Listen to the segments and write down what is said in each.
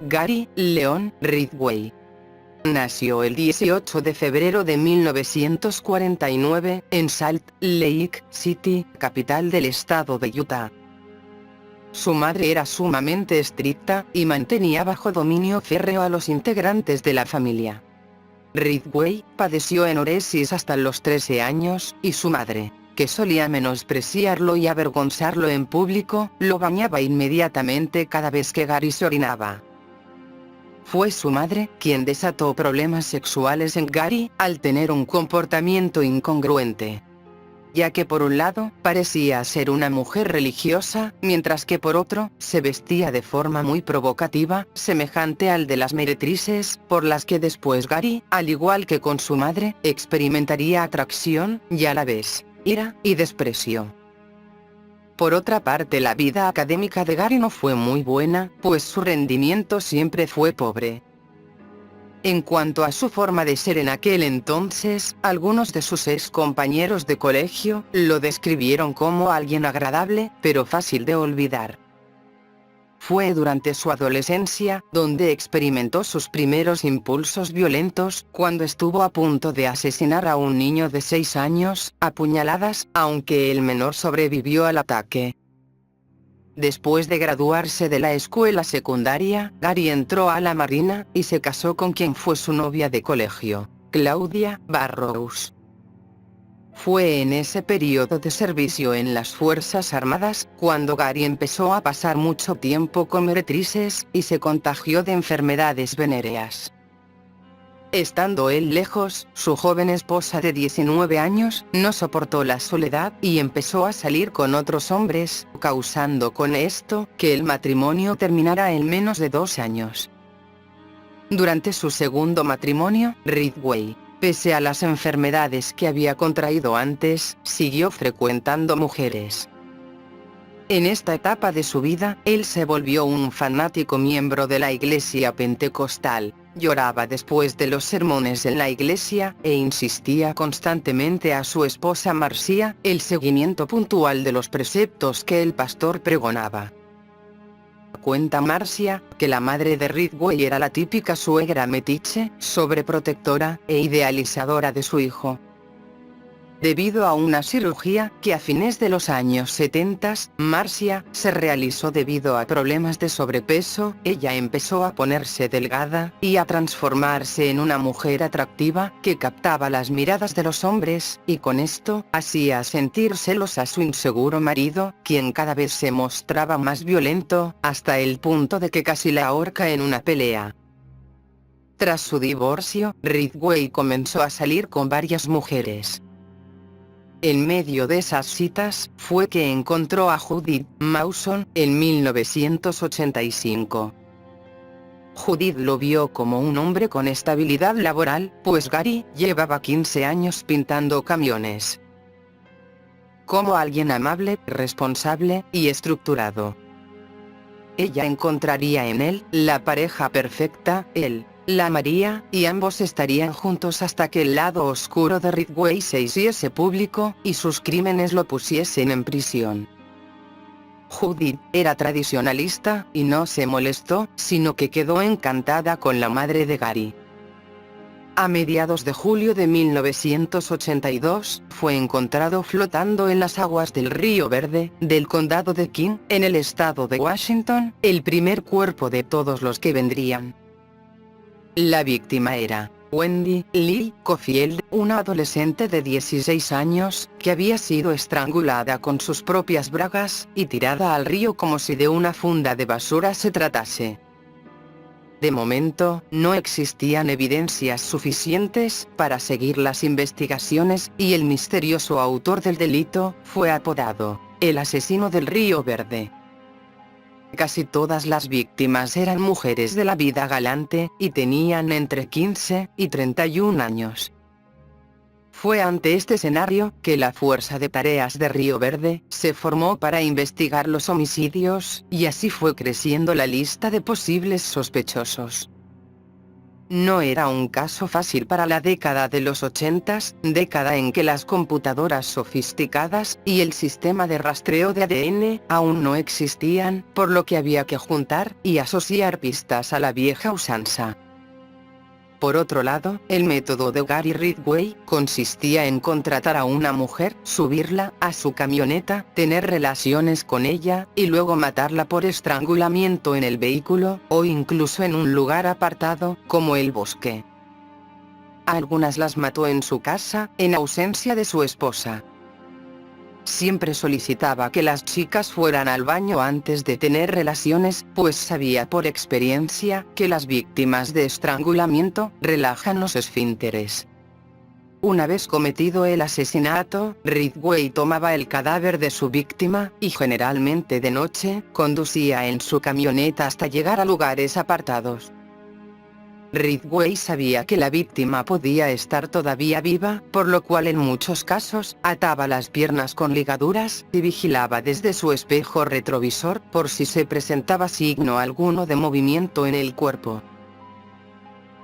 Gary Leon Ridgway nació el 18 de febrero de 1949, en Salt Lake City, capital del estado de Utah. Su madre era sumamente estricta, y mantenía bajo dominio férreo a los integrantes de la familia. Ridgway padeció enuresis hasta los 13 años, y su madre, que solía menospreciarlo y avergonzarlo en público, lo bañaba inmediatamente cada vez que Gary se orinaba. Fue su madre quien desató problemas sexuales en Gary, al tener un comportamiento incongruente, ya que por un lado, parecía ser una mujer religiosa, mientras que por otro, se vestía de forma muy provocativa, semejante al de las meretrices, por las que después Gary, al igual que con su madre, experimentaría atracción, y a la vez, ira y desprecio. Por otra parte, la vida académica de Gary no fue muy buena, pues su rendimiento siempre fue pobre. En cuanto a su forma de ser en aquel entonces, algunos de sus ex compañeros de colegio lo describieron como alguien agradable, pero fácil de olvidar. Fue durante su adolescencia donde experimentó sus primeros impulsos violentos, cuando estuvo a punto de asesinar a un niño de 6 años, a puñaladas, aunque el menor sobrevivió al ataque. Después de graduarse de la escuela secundaria, Gary entró a la Marina, y se casó con quien fue su novia de colegio, Claudia Barrows. Fue en ese periodo de servicio en las Fuerzas Armadas, cuando Gary empezó a pasar mucho tiempo con meretrices, y se contagió de enfermedades venéreas. Estando él lejos, su joven esposa de 19 años, no soportó la soledad, y empezó a salir con otros hombres, causando con esto, que el matrimonio terminara en menos de 2 años. Durante su segundo matrimonio, Ridgway, pese a las enfermedades que había contraído antes, siguió frecuentando mujeres. En esta etapa de su vida, él se volvió un fanático miembro de la iglesia pentecostal, lloraba después de los sermones en la iglesia, e insistía constantemente a su esposa Marcia, el seguimiento puntual de los preceptos que el pastor pregonaba. Cuenta Marcia, que la madre de Ridgway era la típica suegra metiche, sobreprotectora, e idealizadora de su hijo. Debido a una cirugía que a fines de los años 70, Marcia se realizó debido a problemas de sobrepeso, ella empezó a ponerse delgada, y a transformarse en una mujer atractiva, que captaba las miradas de los hombres, y con esto, hacía sentir celos a su inseguro marido, quien cada vez se mostraba más violento, hasta el punto de que casi la ahorca en una pelea. Tras su divorcio, Ridgway comenzó a salir con varias mujeres. En medio de esas citas, fue que encontró a Judith Mawson, en 1985. Judith lo vio como un hombre con estabilidad laboral, pues Gary llevaba 15 años pintando camiones. Como alguien amable, responsable, y estructurado. Ella encontraría en él, la pareja perfecta, él la amaría, y ambos estarían juntos hasta que el lado oscuro de Ridgway se hiciese público, y sus crímenes lo pusiesen en prisión. Judith era tradicionalista, y no se molestó, sino que quedó encantada con la madre de Gary. A mediados de julio de 1982, fue encontrado flotando en las aguas del Río Verde, del condado de King, en el estado de Washington, el primer cuerpo de todos los que vendrían. La víctima era Wendy Lee Cofield, una adolescente de 16 años, que había sido estrangulada con sus propias bragas, y tirada al río como si de una funda de basura se tratase. De momento, no existían evidencias suficientes para seguir las investigaciones, y el misterioso autor del delito fue apodado el asesino del Río Verde. Casi todas las víctimas eran mujeres de la vida galante, y tenían entre 15 y 31 años. Fue ante este escenario que la Fuerza de Tareas de Río Verde se formó para investigar los homicidios, y así fue creciendo la lista de posibles sospechosos. No era un caso fácil para la década de los 80, década en que las computadoras sofisticadas y el sistema de rastreo de ADN aún no existían, por lo que había que juntar y asociar pistas a la vieja usanza. Por otro lado, el método de Gary Ridgway consistía en contratar a una mujer, subirla a su camioneta, tener relaciones con ella, y luego matarla por estrangulamiento en el vehículo, o incluso en un lugar apartado, como el bosque. A algunas las mató en su casa, en ausencia de su esposa. Siempre solicitaba que las chicas fueran al baño antes de tener relaciones, pues sabía por experiencia que las víctimas de estrangulamiento relajan los esfínteres. Una vez cometido el asesinato, Ridgway tomaba el cadáver de su víctima, y generalmente de noche, conducía en su camioneta hasta llegar a lugares apartados. Ridgway sabía que la víctima podía estar todavía viva, por lo cual en muchos casos, ataba las piernas con ligaduras, y vigilaba desde su espejo retrovisor, por si se presentaba signo alguno de movimiento en el cuerpo.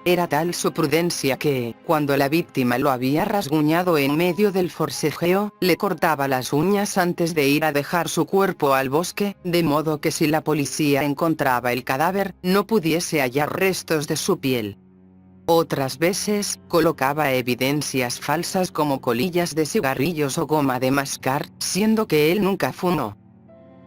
Era tal su prudencia que, cuando la víctima lo había rasguñado en medio del forcejeo, le cortaba las uñas antes de ir a dejar su cuerpo al bosque, de modo que si la policía encontraba el cadáver, no pudiese hallar restos de su piel. Otras veces, colocaba evidencias falsas como colillas de cigarrillos o goma de mascar, siendo que él nunca fumó.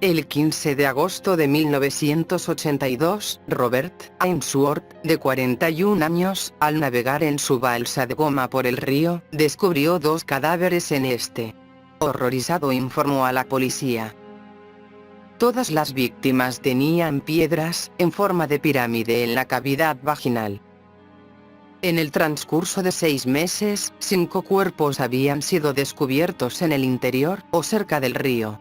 El 15 de agosto de 1982, Robert Ainsworth, de 41 años, al navegar en su balsa de goma por el río, descubrió 2 cadáveres en este. Horrorizado informó a la policía. Todas las víctimas tenían piedras, en forma de pirámide en la cavidad vaginal. En el transcurso de 6 meses, 5 cuerpos habían sido descubiertos en el interior, o cerca del río.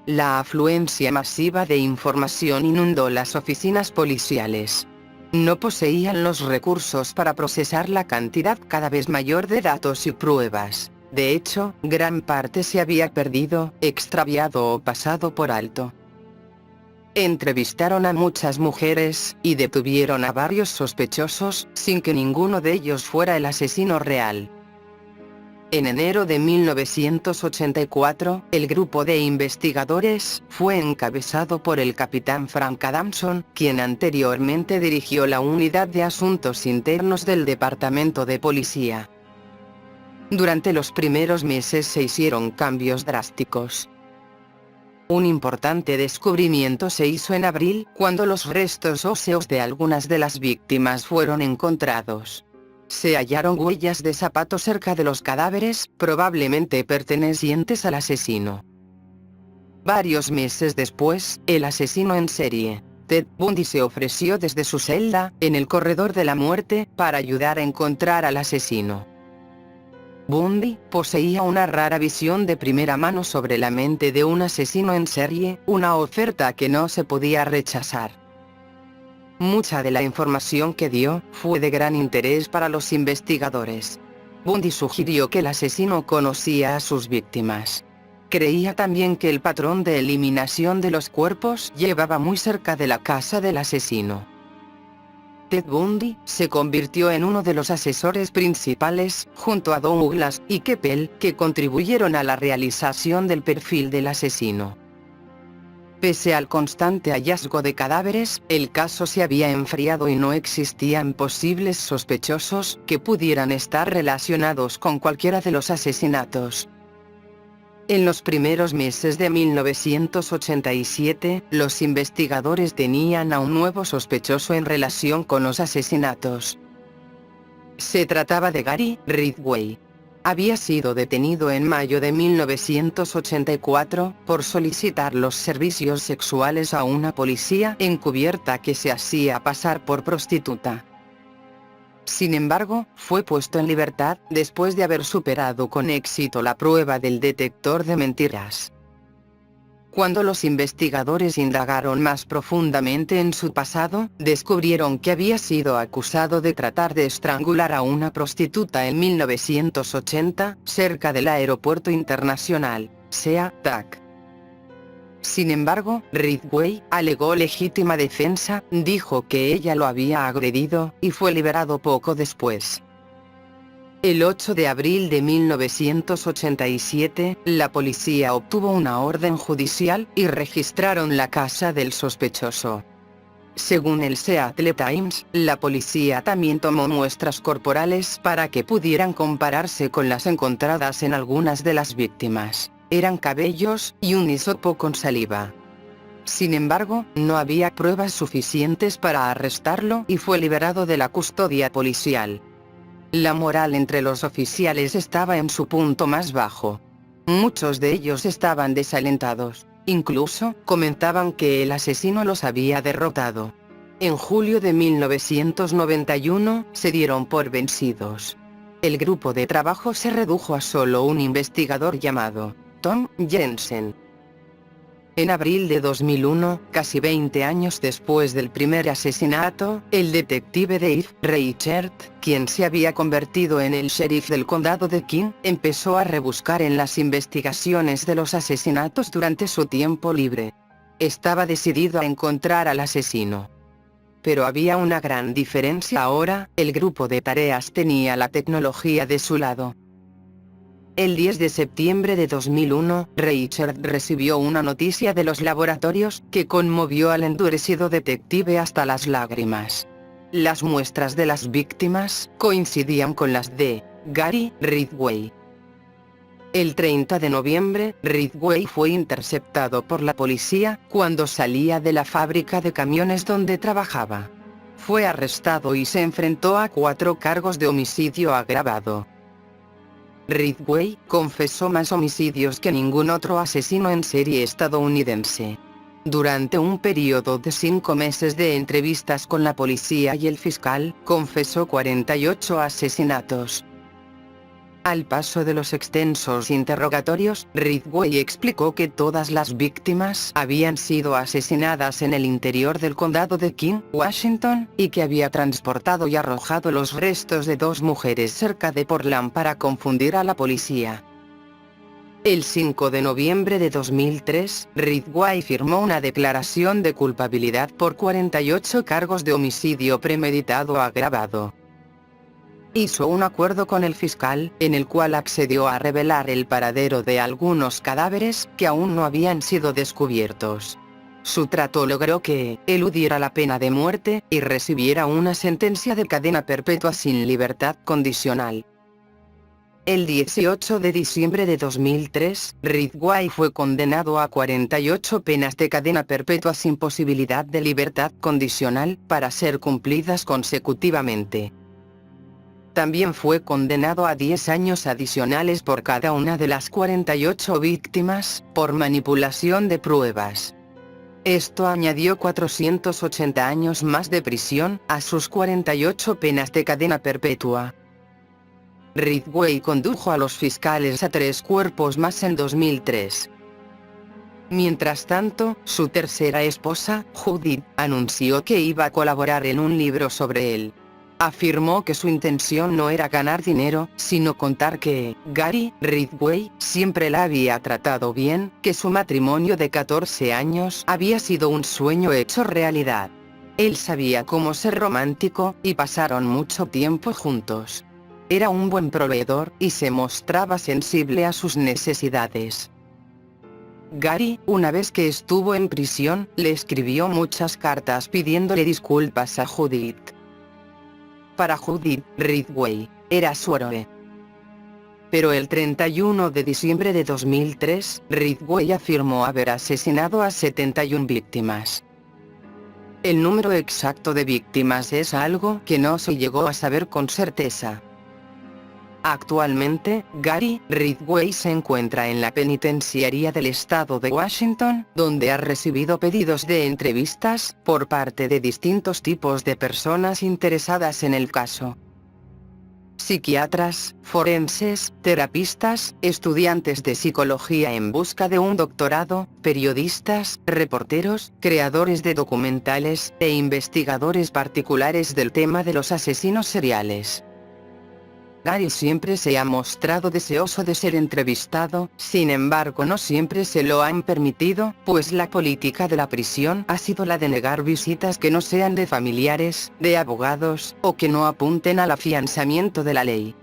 La afluencia masiva de información inundó las oficinas policiales. No poseían los recursos para procesar la cantidad cada vez mayor de datos y pruebas. De hecho, gran parte se había perdido, extraviado o pasado por alto. Entrevistaron a muchas mujeres, y detuvieron a varios sospechosos, sin que ninguno de ellos fuera el asesino real. En enero de 1984, el grupo de investigadores fue encabezado por el capitán Frank Adamson, quien anteriormente dirigió la Unidad de Asuntos Internos del Departamento de Policía. Durante los primeros meses se hicieron cambios drásticos. Un importante descubrimiento se hizo en abril, cuando los restos óseos de algunas de las víctimas fueron encontrados. Se hallaron huellas de zapatos cerca de los cadáveres, probablemente pertenecientes al asesino. Varios meses después, el asesino en serie, Ted Bundy, se ofreció desde su celda, en el corredor de la muerte, para ayudar a encontrar al asesino. Bundy poseía una rara visión de primera mano sobre la mente de un asesino en serie, una oferta que no se podía rechazar. Mucha de la información que dio fue de gran interés para los investigadores. Bundy sugirió que el asesino conocía a sus víctimas. Creía también que el patrón de eliminación de los cuerpos llevaba muy cerca de la casa del asesino. Ted Bundy se convirtió en uno de los asesores principales, junto a Douglas y Keppel, que contribuyeron a la realización del perfil del asesino. Pese al constante hallazgo de cadáveres, el caso se había enfriado y no existían posibles sospechosos que pudieran estar relacionados con cualquiera de los asesinatos. En los primeros meses de 1987, los investigadores tenían a un nuevo sospechoso en relación con los asesinatos. Se trataba de Gary Ridgway. Había sido detenido en mayo de 1984, por solicitar los servicios sexuales a una policía encubierta que se hacía pasar por prostituta. Sin embargo, fue puesto en libertad, después de haber superado con éxito la prueba del detector de mentiras. Cuando los investigadores indagaron más profundamente en su pasado, descubrieron que había sido acusado de tratar de estrangular a una prostituta en 1980, cerca del Aeropuerto Internacional, SeaTac. Sin embargo, Ridgway alegó legítima defensa, dijo que ella lo había agredido, y fue liberado poco después. El 8 de abril de 1987, la policía obtuvo una orden judicial, y registraron la casa del sospechoso. Según el Seattle Times, la policía también tomó muestras corporales para que pudieran compararse con las encontradas en algunas de las víctimas. Eran cabellos y un hisopo con saliva. Sin embargo, no había pruebas suficientes para arrestarlo y fue liberado de la custodia policial. La moral entre los oficiales estaba en su punto más bajo. Muchos de ellos estaban desalentados. Incluso, comentaban que el asesino los había derrotado. En julio de 1991, se dieron por vencidos. El grupo de trabajo se redujo a solo un investigador llamado Tom Jensen. En abril de 2001, casi 20 años después del primer asesinato, el detective Dave Reichert, quien se había convertido en el sheriff del condado de King, empezó a rebuscar en las investigaciones de los asesinatos durante su tiempo libre. Estaba decidido a encontrar al asesino. Pero había una gran diferencia ahora: el grupo de tareas tenía la tecnología de su lado. El 10 de septiembre de 2001, Reichert recibió una noticia de los laboratorios que conmovió al endurecido detective hasta las lágrimas. Las muestras de las víctimas coincidían con las de Gary Ridgway. El 30 de noviembre, Ridgway fue interceptado por la policía cuando salía de la fábrica de camiones donde trabajaba. Fue arrestado y se enfrentó a 4 cargos de homicidio agravado. Ridgway confesó más homicidios que ningún otro asesino en serie estadounidense. Durante un periodo de 5 meses de entrevistas con la policía y el fiscal, confesó 48 asesinatos. Al paso de los extensos interrogatorios, Ridgway explicó que todas las víctimas habían sido asesinadas en el interior del condado de King, Washington, y que había transportado y arrojado los restos de 2 mujeres cerca de Portland para confundir a la policía. El 5 de noviembre de 2003, Ridgway firmó una declaración de culpabilidad por 48 cargos de homicidio premeditado agravado. Hizo un acuerdo con el fiscal, en el cual accedió a revelar el paradero de algunos cadáveres que aún no habían sido descubiertos. Su trato logró que eludiera la pena de muerte y recibiera una sentencia de cadena perpetua sin libertad condicional. El 18 de diciembre de 2003, Ridgway fue condenado a 48 penas de cadena perpetua sin posibilidad de libertad condicional, para ser cumplidas consecutivamente. También fue condenado a 10 años adicionales por cada una de las 48 víctimas, por manipulación de pruebas. Esto añadió 480 años más de prisión a sus 48 penas de cadena perpetua. Ridgway condujo a los fiscales a 3 cuerpos más en 2003. Mientras tanto, su tercera esposa, Judith, anunció que iba a colaborar en un libro sobre él. Afirmó que su intención no era ganar dinero, sino contar que Gary Ridgway siempre la había tratado bien, que su matrimonio de 14 años había sido un sueño hecho realidad. Él sabía cómo ser romántico, y pasaron mucho tiempo juntos. Era un buen proveedor, y se mostraba sensible a sus necesidades. Gary, una vez que estuvo en prisión, le escribió muchas cartas pidiéndole disculpas a Judith. Para Judith, Ridgway era su héroe. Pero el 31 de diciembre de 2003, Ridgway afirmó haber asesinado a 71 víctimas. El número exacto de víctimas es algo que no se llegó a saber con certeza. Actualmente, Gary Ridgway se encuentra en la penitenciaría del estado de Washington, donde ha recibido pedidos de entrevistas por parte de distintos tipos de personas interesadas en el caso. Psiquiatras, forenses, terapistas, estudiantes de psicología en busca de un doctorado, periodistas, reporteros, creadores de documentales, e investigadores particulares del tema de los asesinos seriales. Gary siempre se ha mostrado deseoso de ser entrevistado, sin embargo no siempre se lo han permitido, pues la política de la prisión ha sido la de negar visitas que no sean de familiares, de abogados, o que no apunten al afianzamiento de la ley.